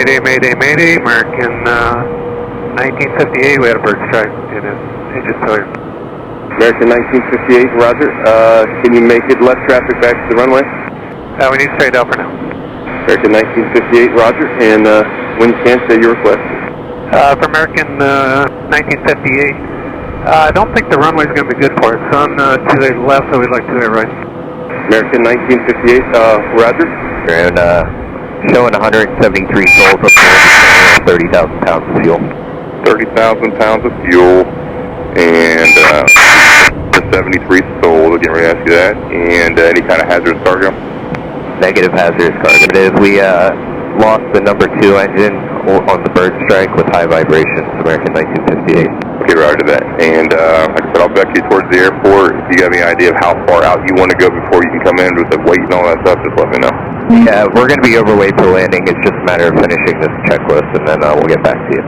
Mayday, Mayday, Mayday, American 1958, we had a bird strike in his engine failure. American 1958, roger. Can you make it left traffic back to the runway? We need straight out for now. American 1958, roger. And when you can, say your request. For American 1958, I don't think the runway is going to be good for it. It's on to the left, so we'd like to the right. American 1958, roger. And showing 173 souls up there, 30,000 pounds of fuel. 30,000 pounds of fuel, and 73 souls, again, we're going to ask you that, and any kind of hazardous cargo? Negative hazardous cargo. It is, we lost the number 2 engine on the bird strike with high vibrations, American 1958. Okay, roger that. And like I said, I'll back you towards the airport. If you have any idea of how far out you want to go before you can come in with the weight and all that stuff, just let me know. Yeah, we're going to be overweight for landing. It's just a matter of finishing this checklist, and then we'll get back to you.